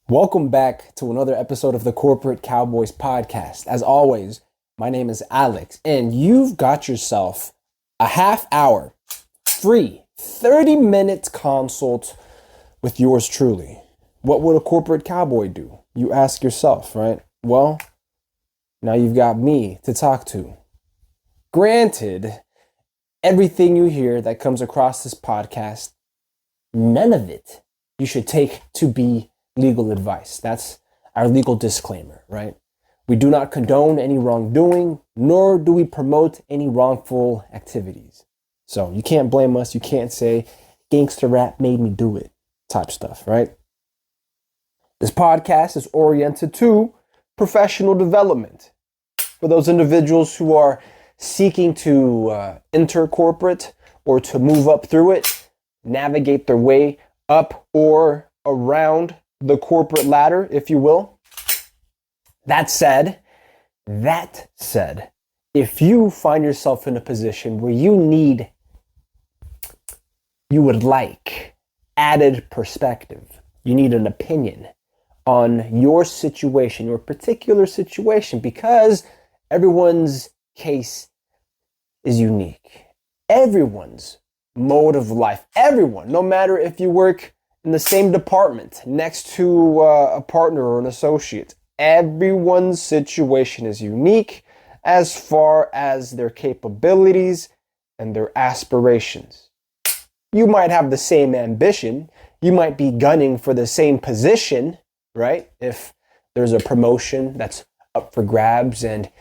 Welcome back to another episode of the Corporate Cowboys podcast. As always, my name is Alex, and you've got yourself a half hour free 30-minute consult with yours truly. What would a corporate cowboy do? You ask yourself, right? Well, now you've got me to talk to. Granted, everything you hear that comes across this podcast, none of it you should take to be legal advice. That's our legal disclaimer, right? We do not condone any wrongdoing, nor do we promote any wrongful activities. So you can't blame us. You can't say gangster rap made me do it type stuff, right? This podcast is oriented to professional development for those individuals who are seeking to enter corporate or to move up through it, navigate their way up or around the corporate ladder, if you will. That said, if you find yourself in a position where you would like added perspective, you need an opinion on your situation, your particular situation, because everyone's case is unique. Everyone's mode of life, everyone, no matter if you work in the same department next to a partner or an associate, everyone's situation is unique as far as their capabilities and their aspirations. You might have the same ambition. You might be gunning for the same position, right? If there's a promotion that's up for grabs and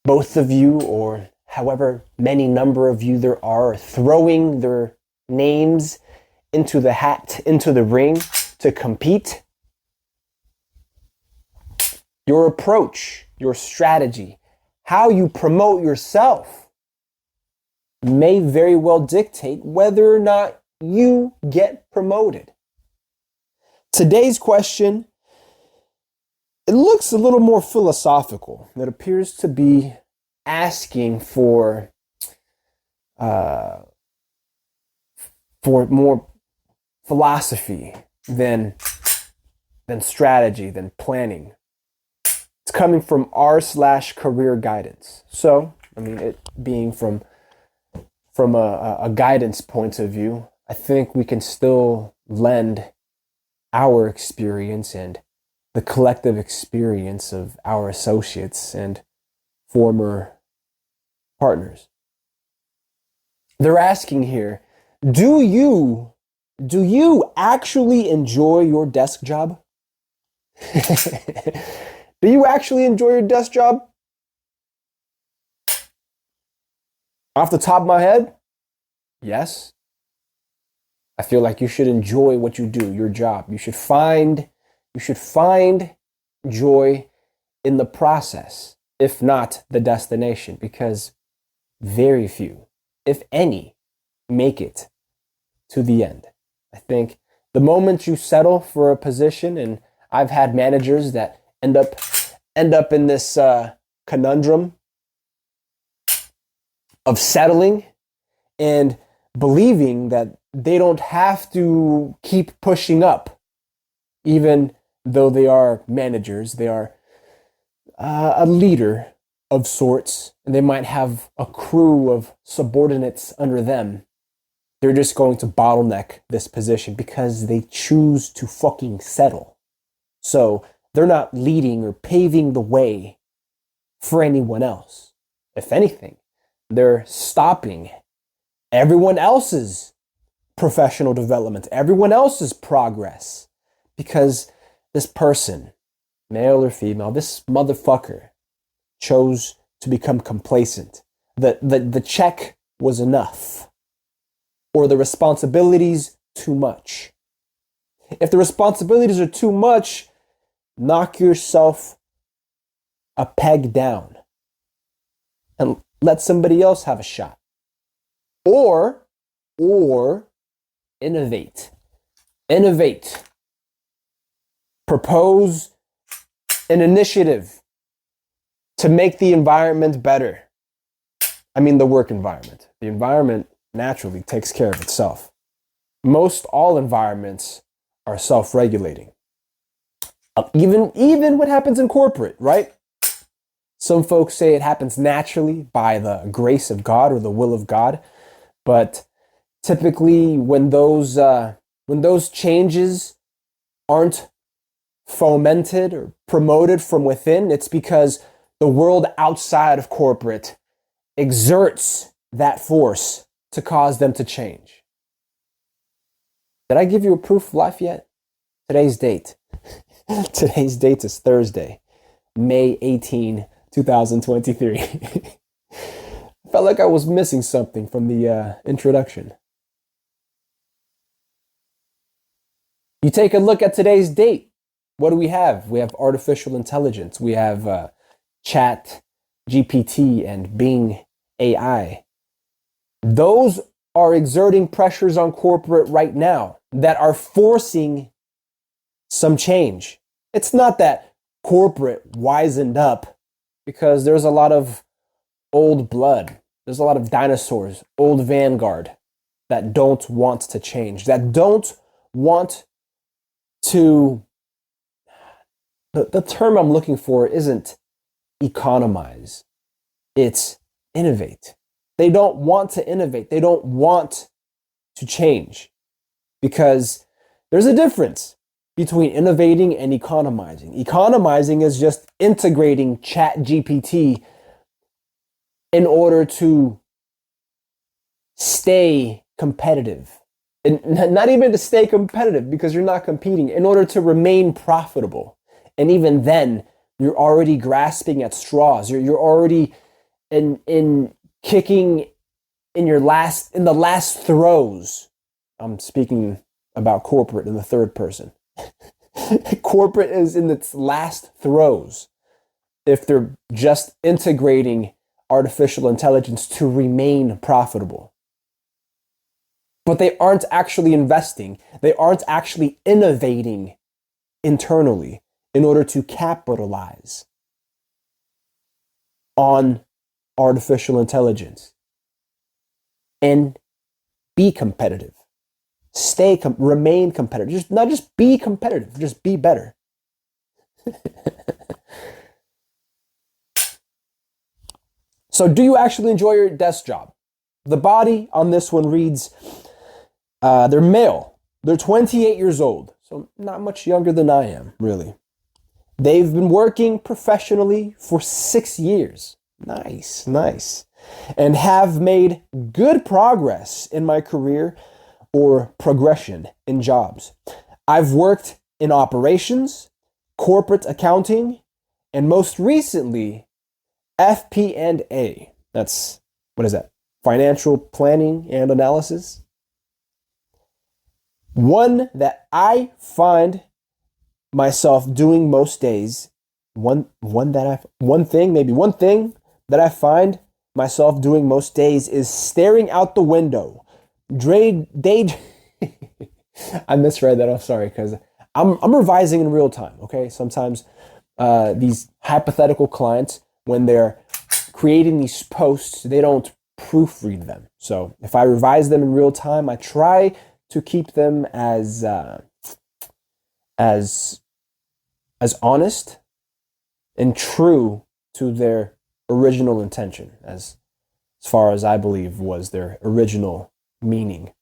both of you, or however many number of you there are, throwing their names into the hat, into the ring to compete, your approach, your strategy, how you promote yourself may very well dictate whether or not you get promoted. Today's question, it looks a little more philosophical. It appears to be asking for more philosophy than strategy, than planning. It's coming from r/career guidance. So, it being from a guidance point of view, I think we can still lend our experience and the collective experience of our associates and former partners. They're asking here, do you actually enjoy your desk job? Do you actually enjoy your desk job? Off the top of my head, yes. I feel like you should enjoy what you do, your job. You should find joy in the process, if not the destination, because very few, if any, make it to the end. I think the moment you settle for a position, and I've had managers that end up in this conundrum of settling and believing that they don't have to keep pushing up, even though they are managers, they are a leader of sorts, and they might have a crew of subordinates under them. They're just going to bottleneck this position because they choose to fucking settle. So they're not leading or paving the way for anyone else. If anything, they're stopping everyone else's professional development, everyone else's progress, because this person, male or female, this motherfucker chose to become complacent. The check was enough, or the responsibilities too much. If the responsibilities are too much, knock yourself a peg down and let somebody else have a shot. Or innovate. Propose an initiative to make the environment better. The work environment. The environment naturally takes care of itself. Most all environments are self-regulating. Even what happens in corporate, right? Some folks say it happens naturally by the grace of God or the will of God, but typically when those changes aren't fomented or promoted from within, it's because the world outside of corporate exerts that force to cause them to change. Did I give you a proof of life yet? Today's date. Today's date is Thursday, May 18, 2023. I felt like I was missing something from the introduction. You take a look at today's date. What do we have? We have artificial intelligence. We have Chat GPT and Bing AI. Those are exerting pressures on corporate right now that are forcing some change. It's not that corporate wisened up, because there's a lot of old blood. There's a lot of dinosaurs, old vanguard, that don't want to change, that don't want to, the term I'm looking for isn't economize, it's innovate. They don't want to innovate. They don't want to change, because there's a difference between innovating and economizing. Economizing is just integrating Chat GPT in order to stay competitive. And not even to stay competitive, because you're not competing, in order to remain profitable. And even then, you're already grasping at straws. You're already in kicking in the last throes. I'm speaking about corporate in the third person. Corporate is in its last throes if they're just integrating artificial intelligence to remain profitable. But they aren't actually investing. They aren't actually innovating internally in order to capitalize on artificial intelligence and be competitive. Remain competitive. Not just be competitive, just be better. So do you actually enjoy your desk job? The body on this one reads, they're male. They're 28 years old, so not much younger than I am, really. They've been working professionally for 6 years. Nice. And have made good progress in my career or progression in jobs. I've worked in operations, corporate accounting, and most recently, FP&A. That's, what is that? Financial planning and analysis. One that I find myself doing most days, one thing that I find myself doing most days is staring out the window. I misread that. I'm sorry, because I'm revising in real time. Okay, sometimes these hypothetical clients, when they're creating these posts, they don't proofread them. So if I revise them in real time, I try to keep them as honest and true to their original intention, as far as I believe was their original meaning.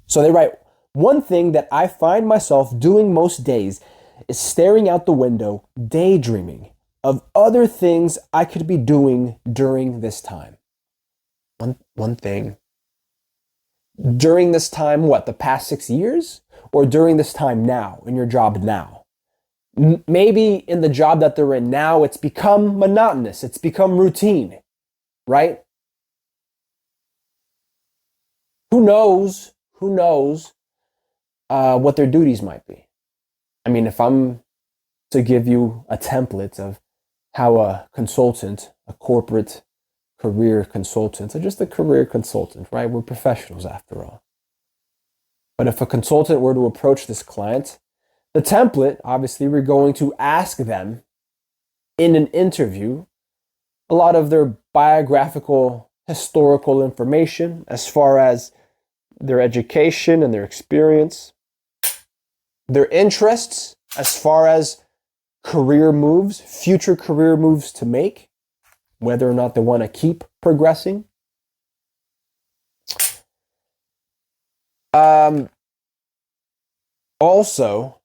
So they write, one thing that I find myself doing most days is staring out the window, daydreaming of other things I could be doing during this time. One thing. During this time, what, the past 6 years? Or during this time now, in your job now? Maybe in the job that they're in now, it's become monotonous. It's become routine, right? Who knows what their duties might be? I mean, if I'm to give you a template of how a consultant, a corporate career consultant, or just a career consultant, right? We're professionals after all. But if a consultant were to approach this client, the template, obviously, we're going to ask them in an interview a lot of their biographical, historical information as far as their education and their experience, their interests, as far as career moves, future career moves to make, whether or not they want to keep progressing. Also,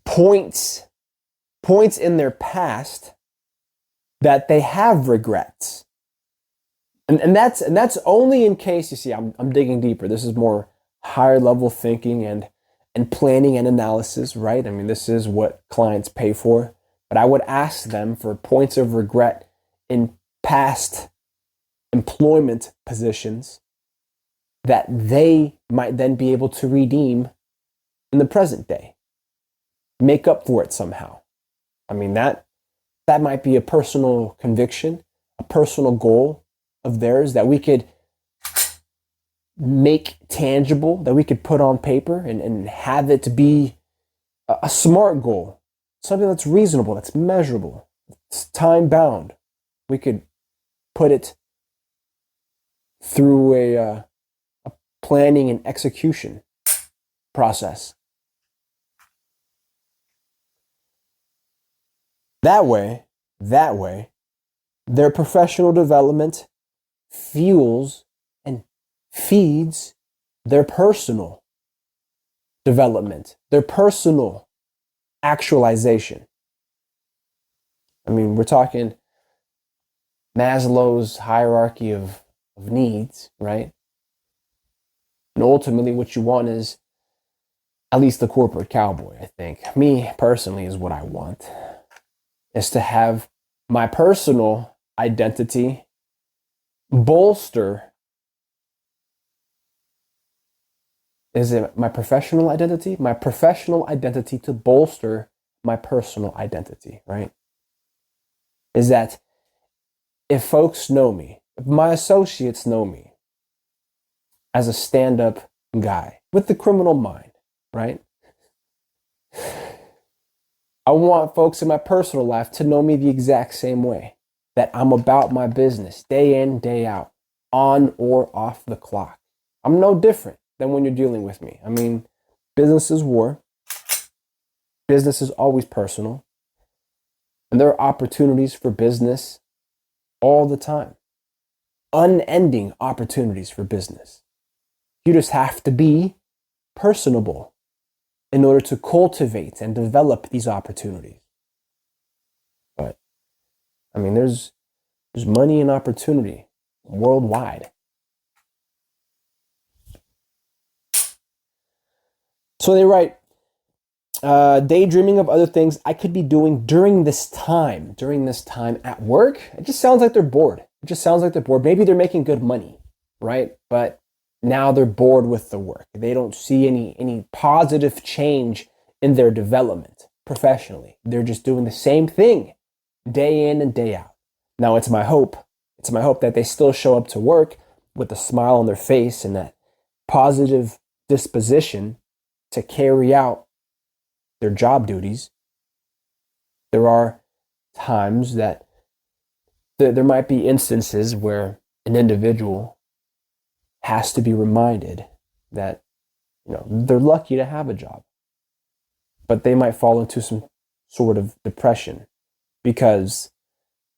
points in their past that they have regrets. And that's only in case, you see, I'm digging deeper. This is more higher level thinking and planning and analysis, right? I mean, this is what clients pay for. But I would ask them for points of regret in past employment positions that they might then be able to redeem in the present day. Make up for it somehow. I mean, that might be a personal conviction, a personal goal of theirs that we could make tangible, that we could put on paper and have it to be a smart goal, something that's reasonable, that's measurable, it's time bound. We could put it through a planning and execution process. That way, their professional development fuels and feeds their personal development, their personal actualization. I mean, we're talking Maslow's hierarchy of needs, right? And ultimately what you want is, at least the corporate cowboy, I think, me personally, is what I want, is to have my personal identity bolster. Is it my professional identity? My professional identity to bolster my personal identity, right? Is that if folks know me, if my associates know me as a stand-up guy with the criminal mind, right? I want folks in my personal life to know me the exact same way, that I'm about my business day in, day out, on or off the clock. I'm no different than when you're dealing with me. I mean, business is war. Business is always personal. And there are opportunities for business all the time. Unending opportunities for business. You just have to be personable in order to cultivate and develop these opportunities. But, I mean, there's money and opportunity worldwide. So they write, daydreaming of other things I could be doing during this time at work. It just sounds like they're bored. Maybe they're making good money, right? But now they're bored with the work. They don't see any positive change in their development professionally. They're just doing the same thing day in and day out. Now it's my hope that they still show up to work with a smile on their face and that positive disposition to carry out their job duties. There are times that there might be instances where an individual has to be reminded that, they're lucky to have a job, but they might fall into some sort of depression because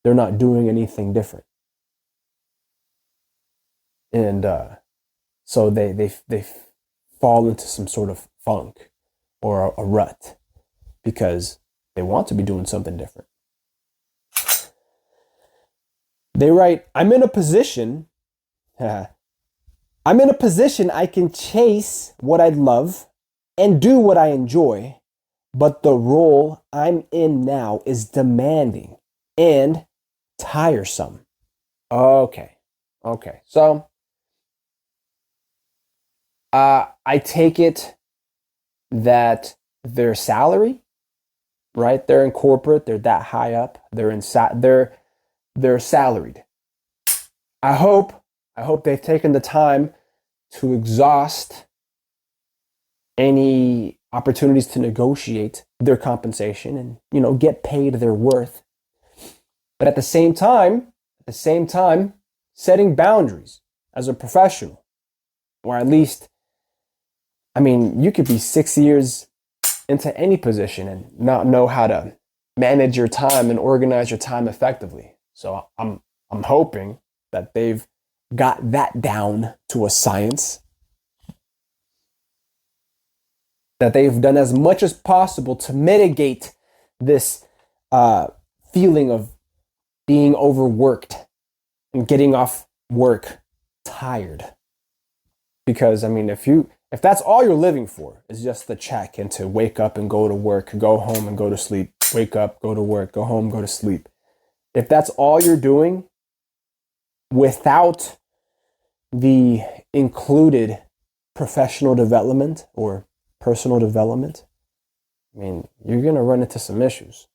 they're not doing anything different. And so they fall into some sort of funk or a rut because they want to be doing something different. They write, I'm in a position I can chase what I love and do what I enjoy, but the role I'm in now is demanding and tiresome. Okay. So, I take it that their salary, right? They're in corporate. They're that high up. They're salaried. I hope they've taken the time to exhaust any opportunities to negotiate their compensation and, get paid their worth. But at the same time, setting boundaries as a professional, or at least, you could be 6 years into any position and not know how to manage your time and organize your time effectively. So I'm hoping that they've got that down to a science, that they've done as much as possible to mitigate this feeling of being overworked and getting off work tired. Because I mean, if that's all you're living for is just the check and to wake up and go to work, go home and go to sleep, wake up, go to work, go home, go to sleep. If that's all you're doing without the included professional development or personal development, I mean, you're going to run into some issues.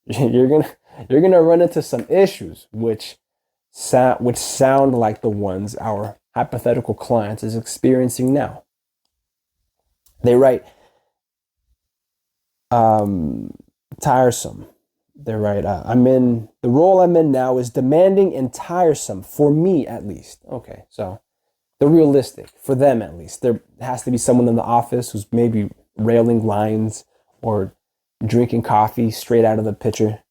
You're going to run into some issues which sound like the ones our hypothetical client is experiencing now. They write, tiresome. They write, the role I'm in now is demanding and tiresome, for me at least. Okay, so the realistic, for them at least. There has to be someone in the office who's maybe railing lines or drinking coffee straight out of the pitcher.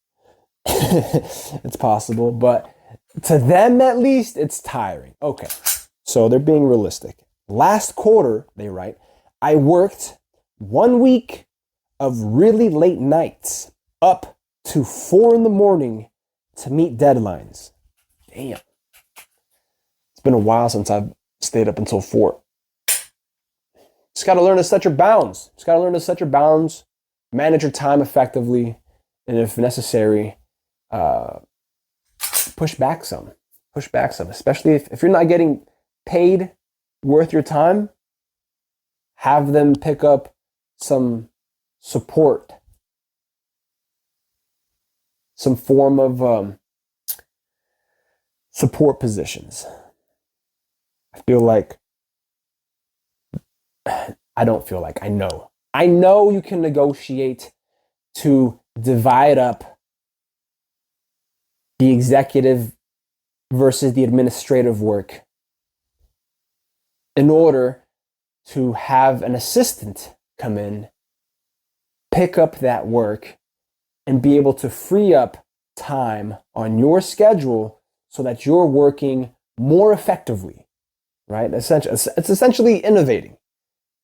It's possible, but to them at least, it's tiring. Okay, so they're being realistic. Last quarter, they write, I worked 1 week of really late nights up to 4 a.m. to meet deadlines. Damn. It's been a while since I've stayed up until 4. Just got to learn to set your bounds. Manage your time effectively. And if necessary, push back some, especially if you're not getting paid worth your time. Have them pick up some support, some form of support positions. I know you can negotiate to divide up the executive versus the administrative work in order to have an assistant come in, pick up that work, and be able to free up time on your schedule so that you're working more effectively, right? It's essentially innovating.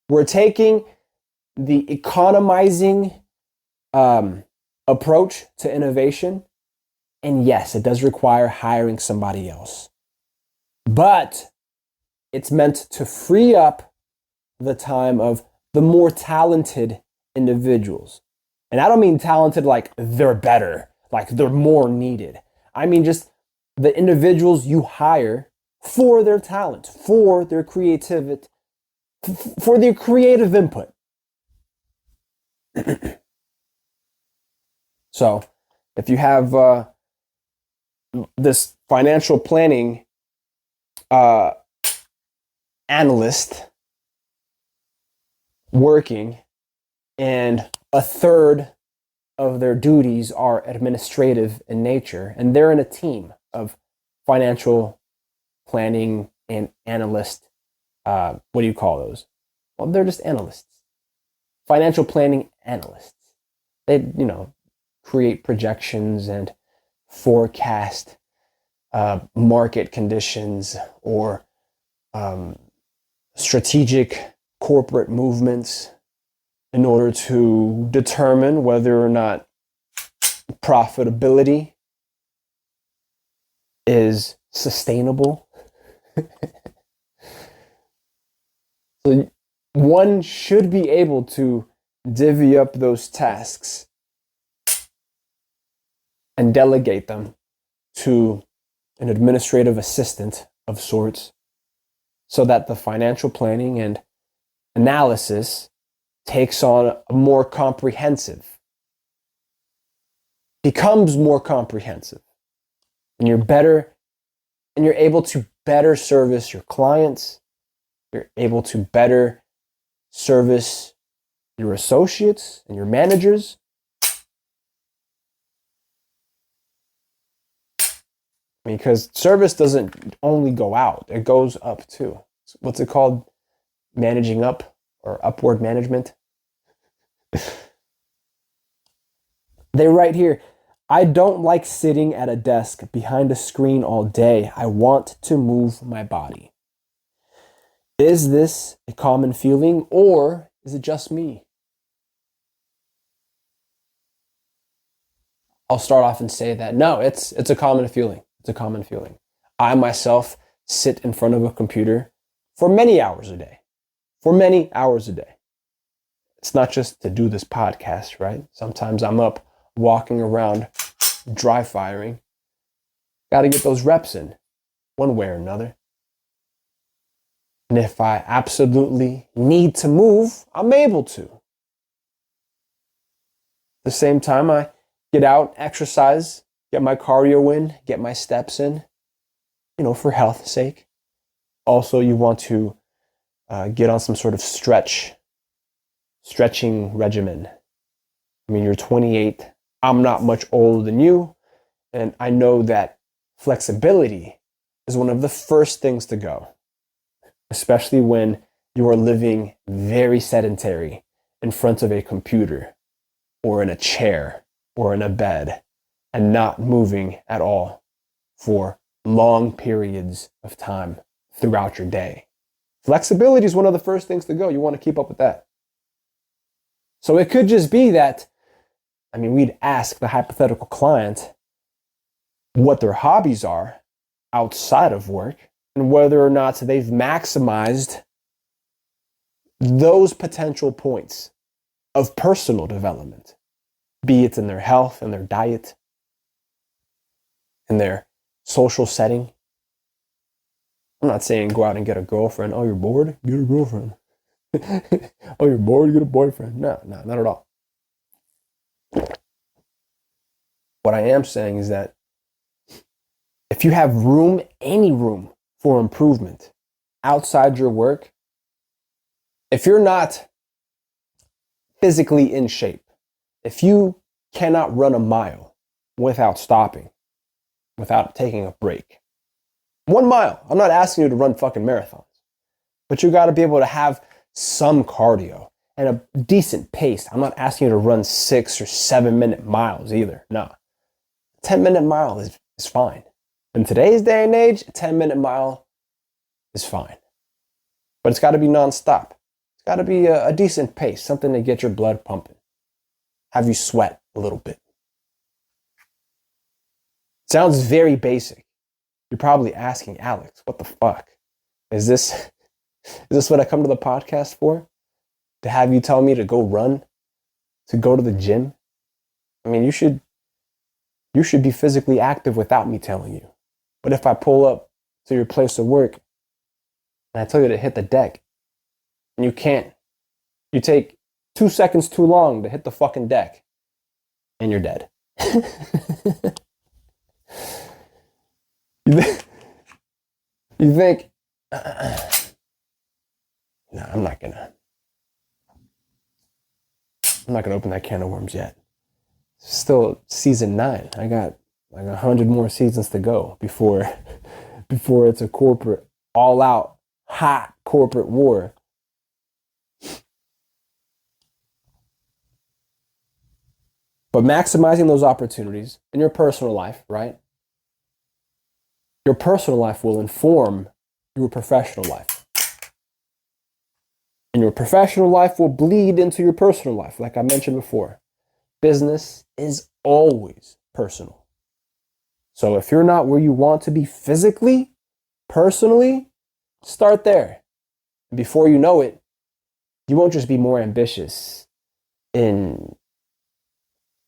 We're taking the economizing approach to innovation, and yes, it does require hiring somebody else, but it's meant to free up the time of the more talented individuals. And I don't mean talented like they're better, like they're more needed. I mean just the individuals you hire for their talent, for their creativity, for their creative input. So if you have this financial planning analyst working, and a third of their duties are administrative in nature, and they're in a team of financial planning and analyst. What do you call those? Well, they're just analysts. Financial planning analysts. They, create projections and forecast market conditions or strategic corporate movements in order to determine whether or not profitability is sustainable. So one should be able to divvy up those tasks and delegate them to an administrative assistant of sorts so that the financial planning and analysis takes on a more comprehensive, becomes more comprehensive, and you're able to better service your clients, you're able to better service your associates and your managers. Because service doesn't only go out, it goes up too. What's it called? Managing up or upward management. They write here, I don't like sitting at a desk behind a screen all day. I want to move my body. Is this a common feeling or is it just me? I'll start off and say that no, it's a common feeling. It's a common feeling. I myself sit in front of a computer for many hours a day. For many hours a day. It's not just to do this podcast, right? Sometimes I'm up walking around, dry firing. Got to get those reps in, one way or another. And if I absolutely need to move, I'm able to. At the same time, I get out, exercise, get my cardio in, get my steps in, for health's sake. Also, you want to get on some sort of stretching regimen. I mean, you're 28. I'm not much older than you. And I know that flexibility is one of the first things to go, especially when you are living very sedentary in front of a computer or in a chair or in a bed and not moving at all for long periods of time throughout your day. Flexibility is one of the first things to go. You want to keep up with that. So it could just be that, we'd ask the hypothetical client what their hobbies are outside of work and whether or not they've maximized those potential points of personal development, be it in their health, in their diet, in their social setting. I'm not saying go out and get a girlfriend. Oh, you're bored? Get a girlfriend. Oh, you're bored? Get a boyfriend. No, not at all. What I am saying is that if you have room, any room for improvement outside your work, if you're not physically in shape, if you cannot run a mile without stopping, without taking a break, 1 mile, I'm not asking you to run fucking marathons, but you got to be able to have some cardio and a decent pace. I'm not asking you to run 6 or 7 minute miles either. No. 10-minute mile is fine. In today's day and age, a 10-minute mile is fine. But it's got to be nonstop. It's got to be a decent pace, something to get your blood pumping. Have you sweat a little bit. Sounds very basic. You're probably asking, Alex, what the fuck? Is this what I come to the podcast for? To have you tell me to go run? To go to the gym? You should be physically active without me telling you. But if I pull up to your place of work and I tell you to hit the deck and you can't, you take 2 seconds too long to hit the fucking deck and you're dead. You think, no, I'm not gonna open that can of worms yet. It's still season 9. I got like 100 more seasons to go before it's a corporate, all out, hot corporate war. But maximizing those opportunities in your personal life, right? Your personal life will inform your professional life. And your professional life will bleed into your personal life, like I mentioned before. Business is always personal. So if you're not where you want to be physically, personally, start there. And before you know it, you won't just be more ambitious in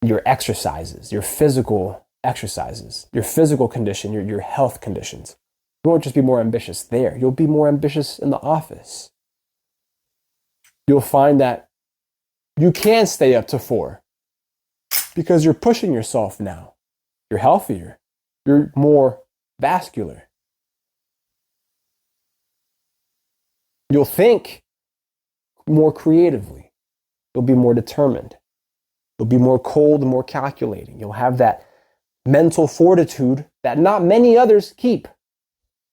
your exercises, your physical exercises, your physical condition, your health conditions. You won't just be more ambitious there. You'll be more ambitious in the office. You'll find that you can stay up to 4 because you're pushing yourself now. You're healthier. You're more vascular. You'll think more creatively. You'll be more determined. You'll be more cold and more calculating. You'll have that mental fortitude that not many others keep,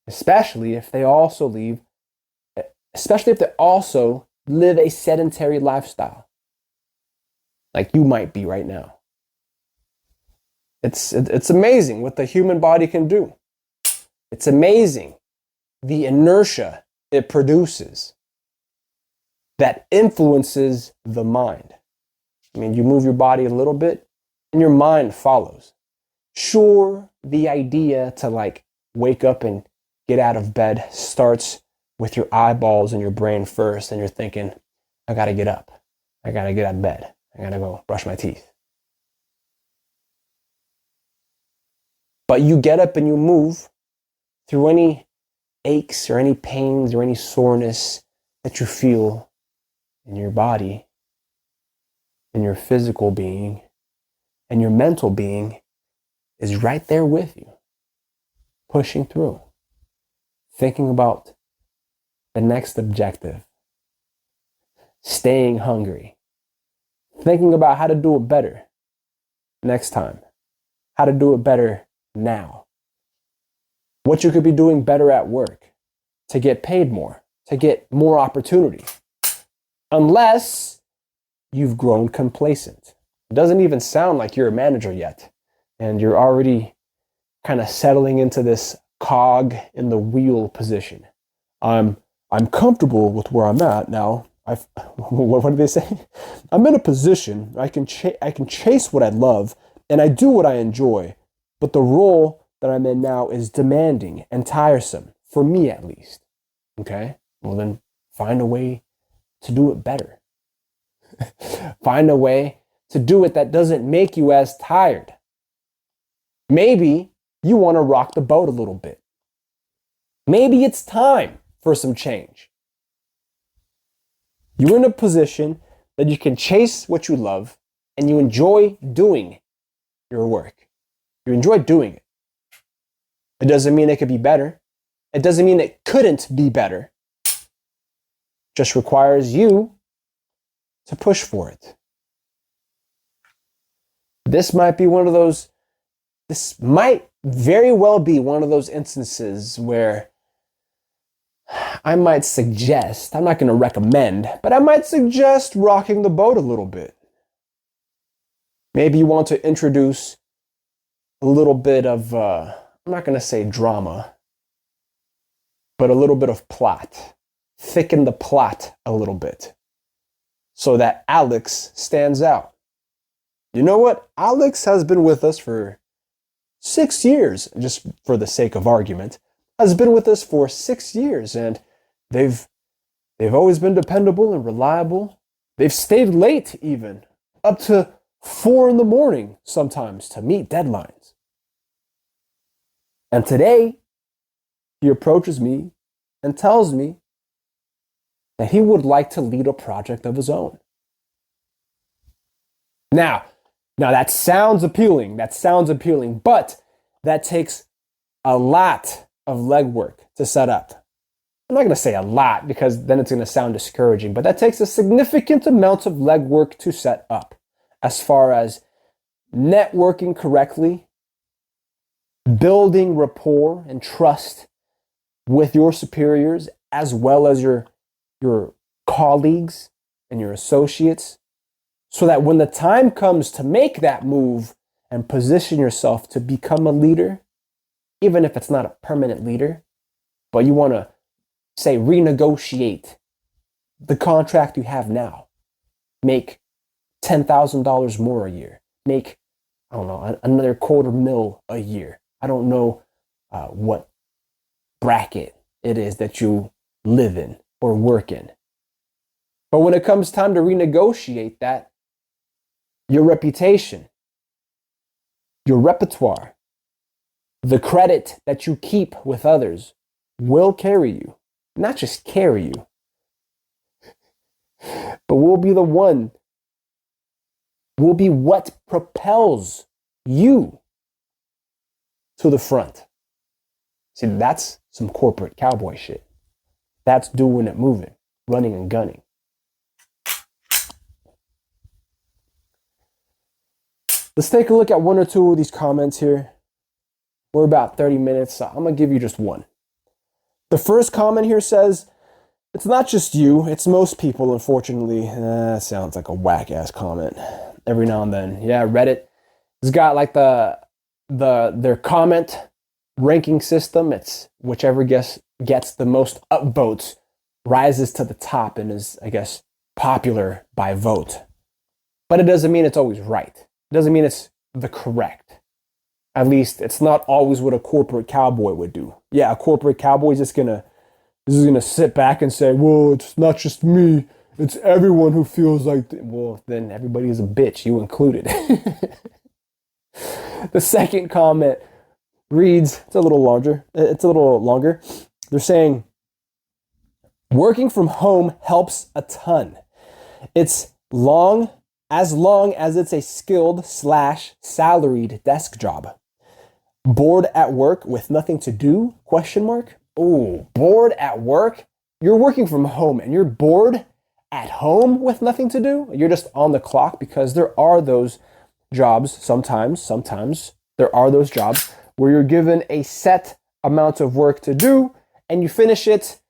especially if they also live a sedentary lifestyle like you might be right now. It's amazing what the human body can do. It's amazing the inertia it produces that influences the mind. I mean, you move your body a little bit and your mind follows. Sure, the idea to like wake up and get out of bed starts with your eyeballs and your brain first, and you're thinking, I gotta get up. I gotta get out of bed. I gotta go brush my teeth. But you get up and you move through any aches or any pains or any soreness that you feel in your body, in your physical being, and your mental being is right there with you, pushing through, thinking about the next objective, staying hungry, thinking about how to do it better next time, how to do it better now, what you could be doing better at work to get paid more, to get more opportunity, unless you've grown complacent. It doesn't even sound like you're a manager yet, and you're already kind of settling into this cog in the wheel position. I'm comfortable with where I'm at now. What did they say? I'm in a position I can chase what I love and I do what I enjoy, but the role that I'm in now is demanding and tiresome, for me at least. Okay? Well, then find a way to do it better. Find a way to do it that doesn't make you as tired. Maybe you want to rock the boat a little bit. Maybe it's time for some change. You're in a position that you can chase what you love and you enjoy doing your work. You enjoy doing it. It doesn't mean it could be better. It doesn't mean it couldn't be better. It just requires you to push for it. This might very well be one of those instances where I might suggest, I'm not going to recommend, but I might suggest rocking the boat a little bit. Maybe you want to introduce a little bit of, I'm not going to say drama, but a little bit of plot. Thicken the plot a little bit so that Alex stands out. You know what? Alex has been with us for 6 years, just for the sake of argument, has been with us for 6 years, and they've always been dependable and reliable. They've stayed late even, up to 4 a.m. sometimes to meet deadlines. And today, he approaches me and tells me that he would like to lead a project of his own. Now that sounds appealing, but that takes a lot of legwork to set up. I'm not going to say a lot because then it's going to sound discouraging, but that takes a significant amount of legwork to set up as far as networking correctly, building rapport and trust with your superiors as well as your colleagues and your associates, so that when the time comes to make that move and position yourself to become a leader, even if it's not a permanent leader, but you want to, say, renegotiate the contract you have now, make $10,000 more a year, make, I don't know, another $250,000 a year. I don't know what bracket it is that you live in or work in. But when it comes time to renegotiate that, your reputation, your repertoire, the credit that you keep with others will carry you. Not just carry you, but will be what propels you to the front. See, that's some corporate cowboy shit. That's doing it moving, running and gunning. Let's take a look at one or two of these comments here. We're about 30 minutes, so I'm going to give you just one. The first comment here says, it's not just you, it's most people, unfortunately. That sounds like a whack-ass comment every now and then. Yeah, Reddit has got like the their comment ranking system. It's whichever gets the most upvotes rises to the top and is, I guess, popular by vote. But it doesn't mean it's always right. It doesn't mean it's the correct. At least it's not always what a corporate cowboy would do. Yeah, a corporate cowboy is just gonna sit back and say, well, it's not just me, it's everyone who feels like well, then everybody's a bitch, you included. The second comment reads, it's a little longer. They're saying, working from home helps a ton. It's as long as it's a skilled / salaried desk job. Bored at work with nothing to do? ? Oh, bored at work? You're working from home and you're bored at home with nothing to do? You're just on the clock, because there are those jobs sometimes there are those jobs where you're given a set amount of work to do and you finish it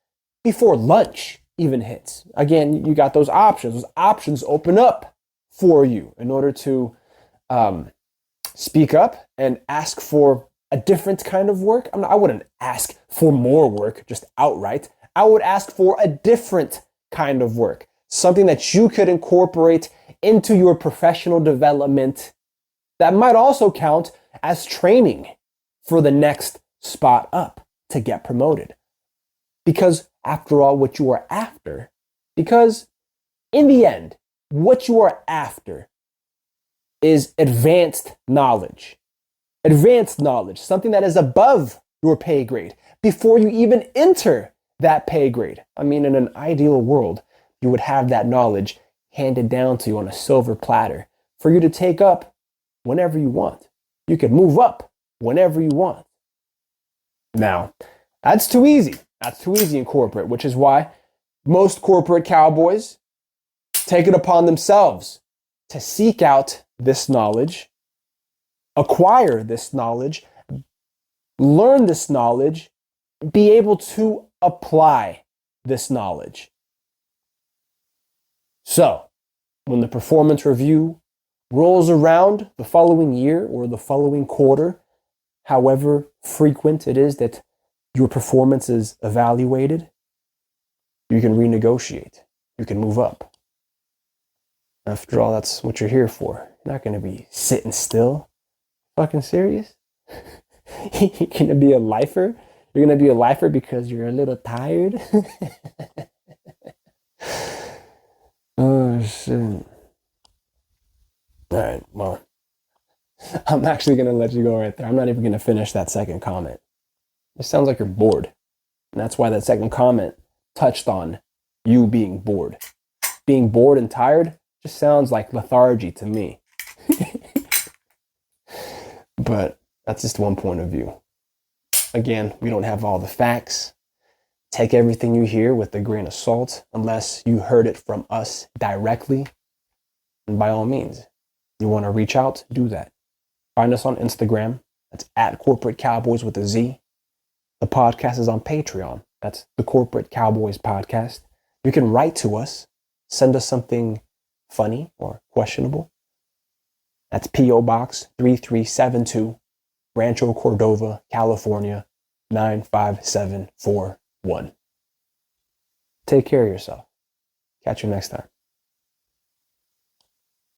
before lunch even hits. Again, you got those options. Those options open up for you in order to speak up and ask for a different kind of work. I wouldn't ask for more work just outright. I would ask for a different kind of work, something that you could incorporate into your professional development that might also count as training for the next spot up to get promoted. Because after all, what you are after, because in the end, what you are after is advanced knowledge, something that is above your pay grade before you even enter that pay grade. I mean, in an ideal world, you would have that knowledge handed down to you on a silver platter for you to take up whenever you want. You could move up whenever you want. Now, that's too easy. That's too easy in corporate, which is why most corporate cowboys take it upon themselves to seek out this knowledge, acquire this knowledge, learn this knowledge, be able to apply this knowledge. So, when the performance review rolls around the following year or the following quarter, however frequent it is that your performance is evaluated, you can renegotiate. You can move up. After all, that's what you're here for. You're not going to be sitting still. Fucking serious? You're going to be a lifer? You're going to be a lifer because you're a little tired? Oh, shit. All right, well, I'm actually going to let you go right there. I'm not even going to finish that second comment. It sounds like you're bored. And that's why that second comment touched on you being bored. Being bored and tired just sounds like lethargy to me. But that's just one point of view. Again, we don't have all the facts. Take everything you hear with a grain of salt unless you heard it from us directly. And by all means, you want to reach out, do that. Find us on Instagram. That's @CorporateCowboys with a Z. The podcast is on Patreon. That's the Corporate Cowboys Podcast. You can write to us. Send us something funny or questionable. That's P.O. Box 3372, Rancho Cordova, California, 95741. Take care of yourself. Catch you next time.